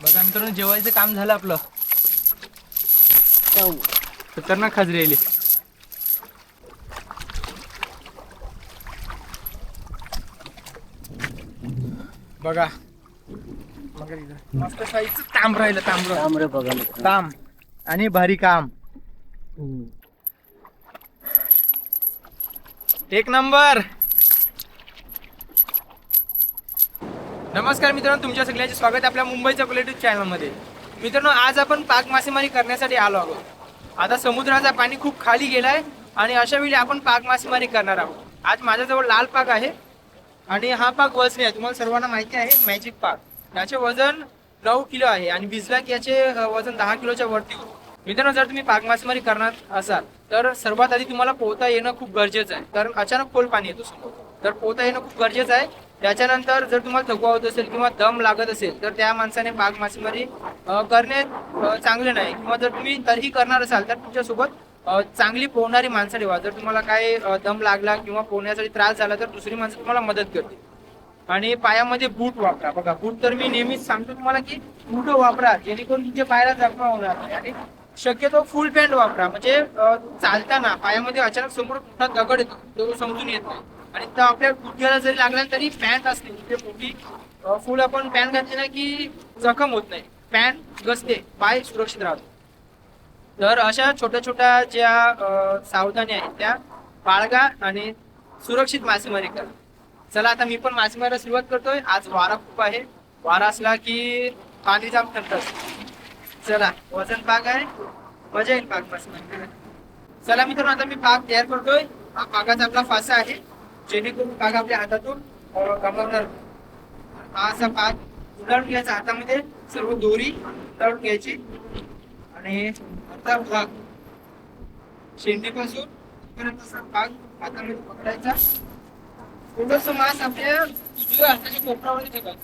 बघा मित्रांनो, जेवायचं काम झालं आपलं. खतरनाक खाजरी आली. बघा मस्त साईजचं तांब राहिलं. तांबरे बघा, तांब आणि भारी काम. एक नंबर. नमस्कार मित्रांनो, तुमच्या सगळ्यांचे स्वागत आहे आपल्या मुंबईच्या क्वालिटी चॅनलमध्ये. मित्रांनो, आज आपण पाक मासेमारी करण्यासाठी आलो आहोत. आता समुद्राचा पाणी खूप खाली गेलाय आणि अशा वेळी आपण पाक मासेमारी करणार आहोत. आज माझ्याजवळ लाल पाक आहे आणि हा पाक वजनी आहे. तुम्हाला सर्वांना माहिती आहे मॅजिक पाक. याचे वजन 9 किलो आहे आणि भिजला की याचे वजन 10 किलोच्या वरती होते. मित्रांनो, जर तुम्ही पाक मासेमारी करणार असाल तर सर्वात आधी तुम्हाला पोहता येणं खूप गरजेचं आहे, कारण अचानक खोल पाणी येतो समोर. तर पोहता येणं खूप गरजेचं आहे. त्याच्यानंतर जर तुम्हाला थकवा होत असेल किंवा दम लागत असेल तर त्या माणसाने पाक मासेमारी करणे चांगले नाही. किंवा जर तुम्ही तरीही करणार असाल तर तुमच्यासोबत चांगली पोहणारी माणसं ठेवा. जर तुम्हाला काय दम लागला किंवा पोहण्यासाठी त्रास झाला तर दुसरी माणसं तुम्हाला मदत करते. आणि पायामध्ये बूट वापरा. बघा, बूट तर मी नेहमीच सांगतो तुम्हाला की बूट वापरा, जेणेकरून तुमच्या पायाला जखमा होणार नाही. आणि शक्यतो फुल पॅन्ट वापरा, म्हणजे चालताना पायामध्ये अचानक समोर मोठा दगड येतो तो समजून येत नाही. आणि तर आपल्या गुडघ्याला जरी लागला तरी पॅन्ट असते म्हणजे मोठी फुल आपण पॅन्ट घातली ना की जखम होत नाही, पॅन्ट गसते, पाय सुरक्षित राहतो. तर अशा छोट्या छोट्या ज्या सावधानी आहेत त्या बाळगा आणि सुरक्षित मासेमारी करा. चला, आता मी पण मासेमारीला सुरुवात करतोय. आज वारा खूप आहे. वारा असला की पाणी जाम थंड असतं. चला, वजन पाक आहे, मजा येईल पाक मासेमारी. चला मित्रांनो, आता मी पाक तयार करतोय. हा पाकाचा आपला फासा आहे, जेणेकरून पाक आपल्या हातातून गमावणार. हा असा पाक उडाळून घ्यायचा हातामध्ये, सर्व दोरी उडाळून घ्यायची आणि आता भाग शेंडीपासून असा पाक हातामध्ये पकडायचा. थोडस मांस आपल्या उजव्या हाताच्या कोपरामध्ये ठेवायचं.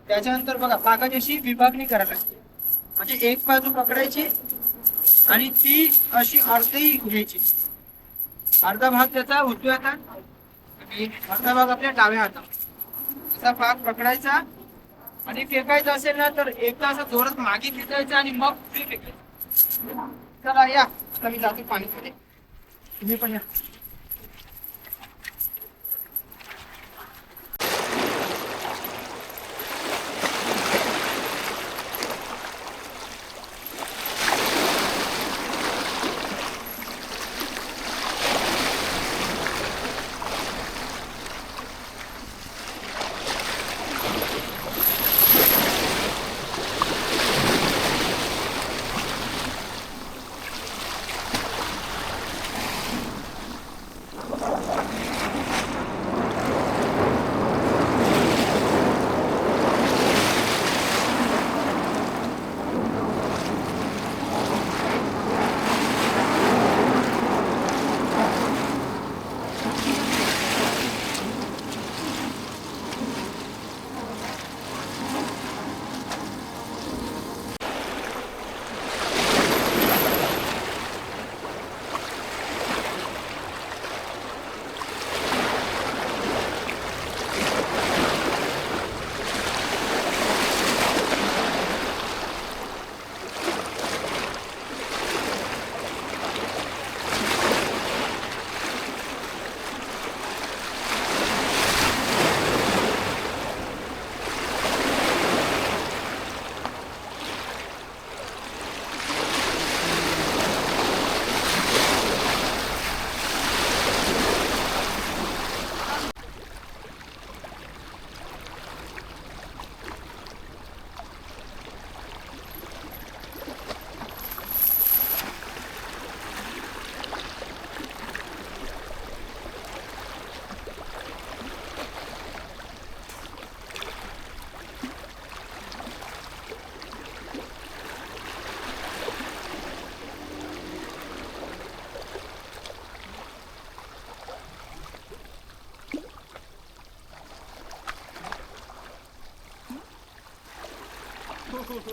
त्याच्यानंतर बघा, पाकाची अशी विभागणी करायला लागते. म्हणजे एक बाजू पकडायची आणि ती अशी अर्धी घ्यायची. अर्धा भाग त्याचा उजव्या हातात आणि अर्धा भाग आपल्या डाव्या हातात. असा पाक पकडायचा आणि फेकायचा असेल ना तर एकदा असं जोरात मागे खेचायचं आणि मग पुढे फेकायचं. चला या, आता मी जातो पाणीमध्ये, तुम्ही पण या.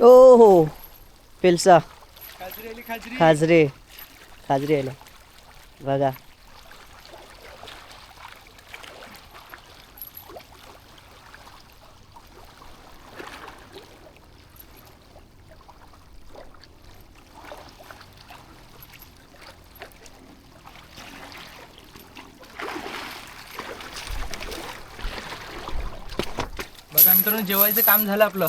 ओ हो, पेलसा खाजरी आली, खाजरी. खाजरे खाजरे आले बघा. मित्रांनो जेवायचं काम झालं आपलं.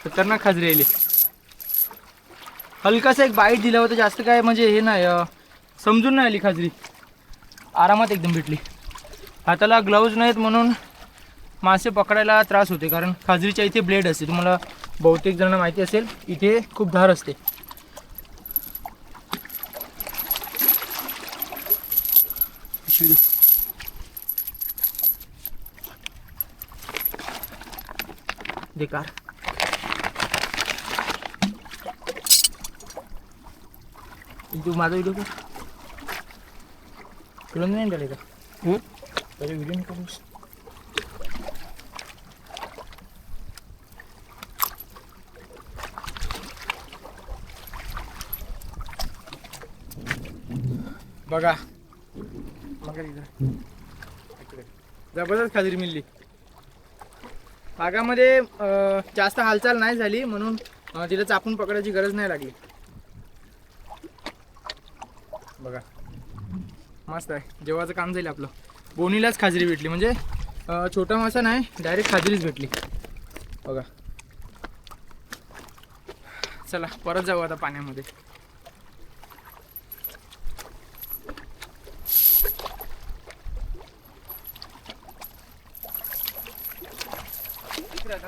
खतरनाक खाजरी आली. हलकासा एक बाईट दिला होता, जास्त काय म्हणजे हे नाही, समजून नाही आली खाजरी. आरामात एकदम भेटली. हाताला ग्लव्ज नाहीत म्हणून मासे पकडायला त्रास होते, कारण खाजरीच्या इथे ब्लेड असते. तुम्हाला बहुतेक जणांना माहिती असेल, इथे खूप धार असते. बेकार. तू माझा व्हिडिओ कर. तुला नाही झाले का? पहिले व्हिडिओ नाही करूस. बघा जबरदस्त खाजरी मिळली. पागामध्ये जास्त हालचाल नाही झाली म्हणून तिला चापून पकडायची गरज नाही लागली. बघा मस्त आहे. जेव्हाचं काम जाईल आपलं. बोनीलाच खाजरी भेटली, म्हणजे छोटा मासा नाही, डायरेक्ट खाजरीच भेटली. बघा चला परत जाऊ आता पाण्यामध्ये.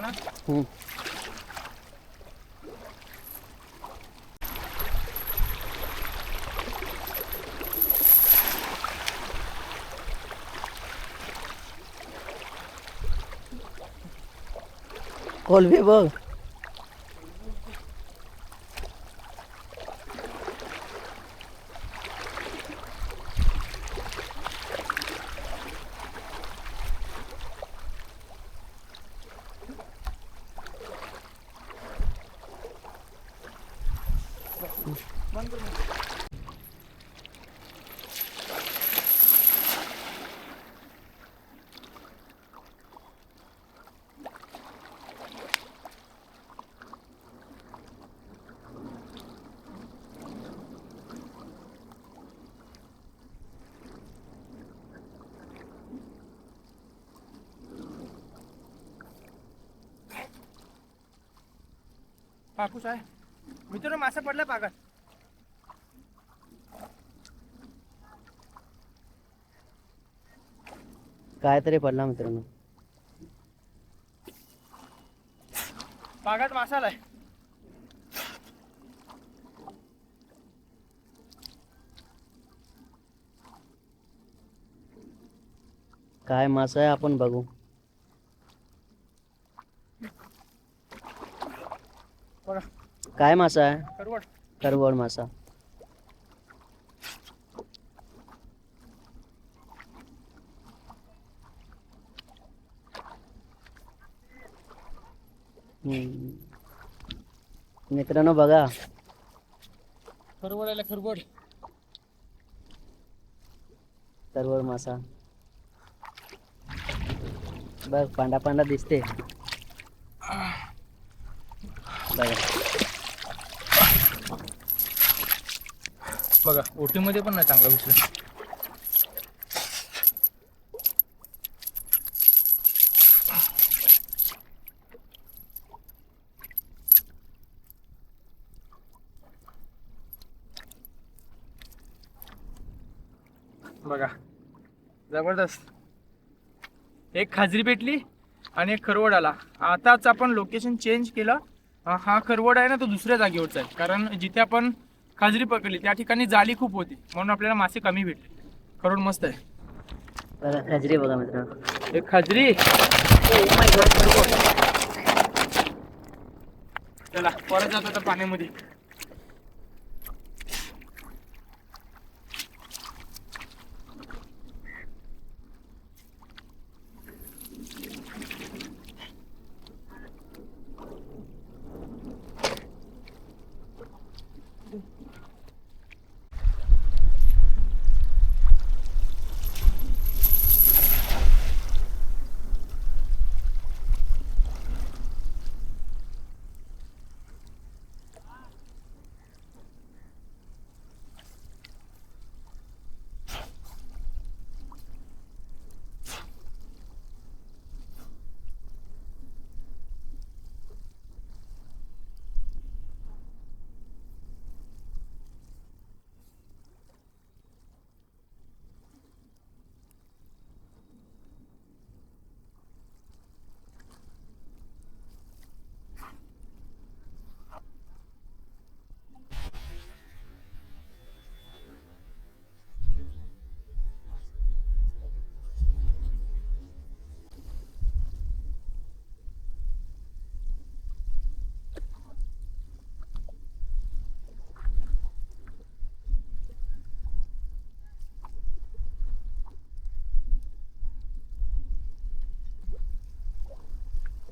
ना कोलबी बघ. पापूस आहे मित्रांनो. मासा पडला पागात. काय तरी पडला मित्रांनो. पागात मासा आलाय. काय मासा आहे आपण बघू. बघा काय मासा आहे? करवड. करवड मासा. मित्रांनो बघा. करवड आला. करवड. करवड मासा बघ. पांढरा पांढरा दिसते बघा. बघा ओटीमध्ये पण नाही चांगला घुसला. बघा जबरदस्त. एक खाजरी पेटली आणि एक खरवड आला. आताच आपण लोकेशन चेंज केलं. हा खरवड आहे ना तो दुसऱ्या जागेवरचा आहे, कारण जिथे आपण खाजरी पकडली त्या ठिकाणी जाळी खूप होती म्हणून आपल्याला मासे कमी भेटले. खरवड मस्त आहे. बघा खाजरी बघा मित्रांनो. एक खाजरी. चला परत जातो आता पाण्यामध्ये.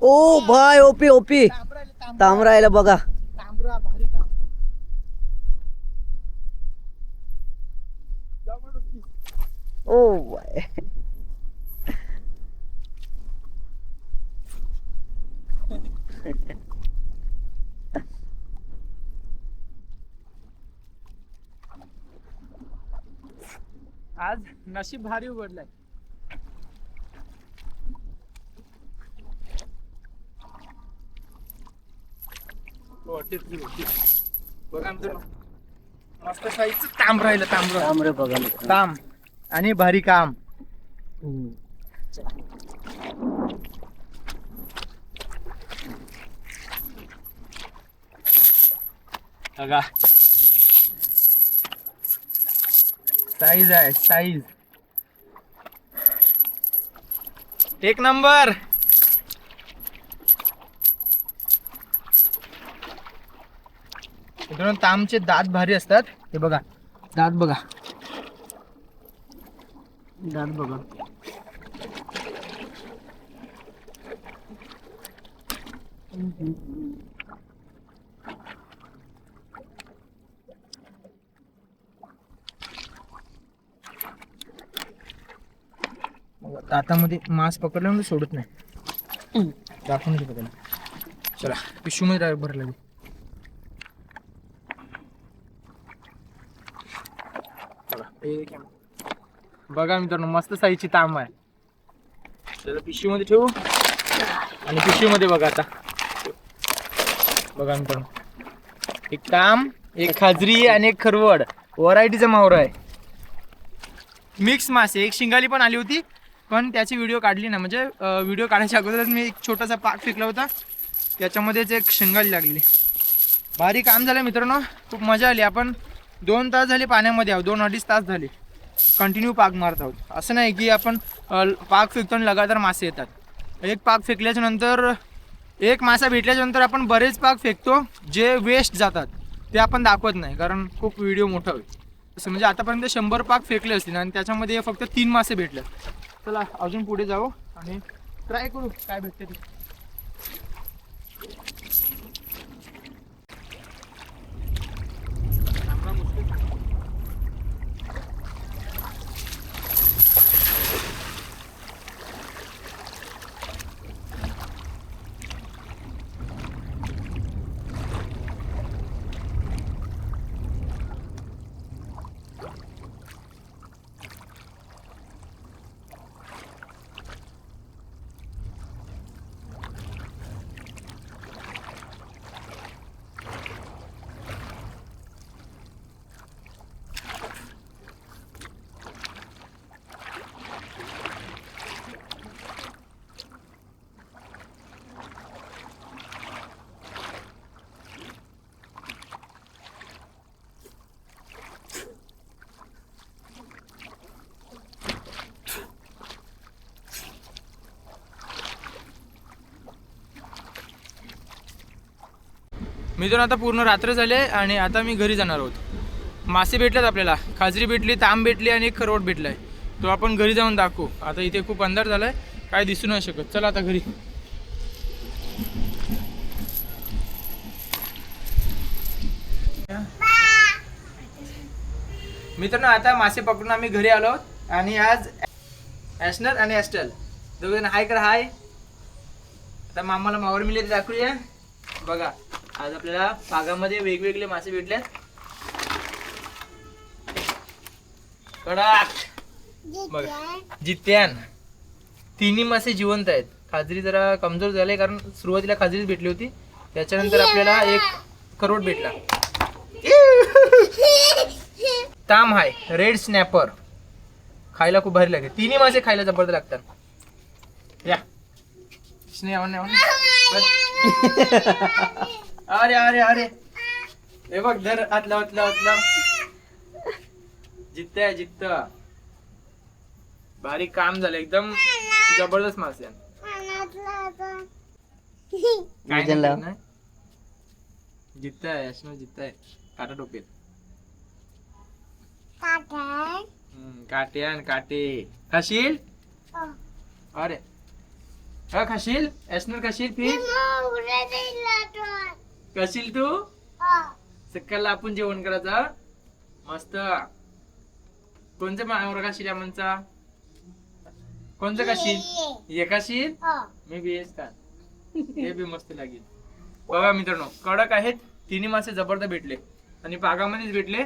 ओ भाई ओपी ओपी तांबरा यायला बघा. तांबरा भारी काम. ओ भाई आज नशीब भारी उघडलंय. बघा मित्रांनो, मस्त साईजचं तांब राहिलं. तांबरे बघा मित्रांनो. तांब आणि भारी काम. हम्म. बघा साईज आहे, साईज एक नंबर. मित्रांनो, तामचे दात भारी असतात. हे बघा दात बघा. दात बघा. दातामध्ये मांस पकडलं म्हणजे सोडत नाही. दाखवून घेतो त्याला. चला पिशूमध्ये डायरेक्ट भरला. बघा मित्रांनो, मस्त साईजची तांब आहे. त्याला पिशवीमध्ये ठेवू आणि पिशवीमध्ये बघा आता. बघा मित्रांनो, एक तांब, एक खाजरी आणि एक खरवड. व्हरायटीचा मावरा आहे. मिक्स मासे. एक शिंगाली पण आली होती, पण त्याची व्हिडिओ काढली ना. म्हणजे व्हिडिओ काढायच्या अगोदरच मी एक छोटासा पाक फेकला होता, त्याच्यामध्येच एक शिंगाली लागली. भारी काम झालं मित्रांनो, खूप मजा आली. आपण 2 तास झाले पाण्यामध्ये आहोत. 2-2.5 तास झाले कंटिन्यू पाक मारत आहोत. असं नाही की आपण पाक फेकतो आणि लगातार मासे येतात. एक पाक फेकल्याच्या नंतर, एक मासा भेटल्याच्या नंतर आपण बरेच पाक फेकतो, जे वेस्ट जातात ते आपण दाखवत नाही, कारण खूप व्हिडिओ मोठा होईल. असं म्हणजे आतापर्यंत 100 पाक फेकले असतील आणि त्याच्यामध्ये फक्त 3 मासे भेटले. चला अजून पुढे जाऊ आणि ट्राय करू काय भेटते ते. मित्रांनो, आता पूर्ण रात्र झाले आणि आता मी घरी जाणार आहोत. मासे भेटलेत आपल्याला. खाजरी भेटली, तांब भेटली आणि एक खरवट भेटलाय. तो आपण घरी जाऊन दाखवू. आता इथे खूप अंधार झालाय, काय दिसू नाही शकत. चला आता घरी. मित्रांनो, आता मासे पकडून आम्ही घरी आलो आहोत आणि आज ॲशनर आणि ॲस्टल दोघं हाय कर हाय. आता मामाला मावर मिले दाखवूया. बघा आज आपल्याला पागामध्ये वेगवेगळे मासे भेटलेत. कडक बघा, जित्यान. तिन्ही मासे जिवंत आहेत. खाजरी जरा कमजोर झाले, कारण सुरुवातीला खाजरीच भेटली होती. त्याच्यानंतर आपल्याला एक खरोट भेटला. ताम हाय, रेड स्नॅपर. खायला खूप भारी लागेल. तिन्ही मासे खायला जबरदस्त लागतात. या अरे अरे अरे, हे बघ धर. आतला आतला आतला. जित्त जित्त. भारी काम झालं, एकदम जबरदस्त मासे. जित्त आहे, अश्विन जित्त आहे. काटा टोपेल. काटे आणि काटे खाशील. अरे हा खाशील ऍशनर खाशील फिश खाशील तू सकाळला आपण जेवण करायचं मस्त कोणत्या मावर खाशील यामनचा कोणतं खाशील हे खाशील मी बी हेच का हे बी मस्त लागेल बघा मित्रांनो कडक आहेत तिन्ही मासे जबरदस्त भेटले आणि पागामध्येच भेटले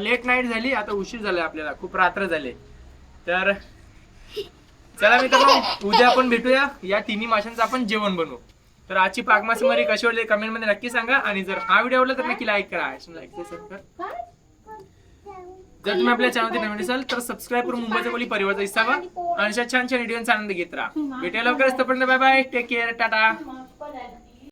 लेट नाईट झाली आता उशीर झाला आपल्याला खूप रात्र झाले तर चला मित्रांनो उद्या आपण भेटूया या तिन्ही माशांचं आपण जेवण बनवू तर आजची पाक मासेमारी कशी वाटली कमेंट मध्ये नक्की सांगा आणि जर हा व्हिडिओ आवडला तर नक्की लाईक करा जर तुम्ही आपल्या चॅनलवरती नवीन असाल तर सबस्क्राईब करून मुंबईचा कोली परिवारचा हिस्सा व्हा आणि अशा छान छान व्हिडिओचा आनंद घेत राहा भेटायला लवकरच तोपर्यंत bye bye take care Tata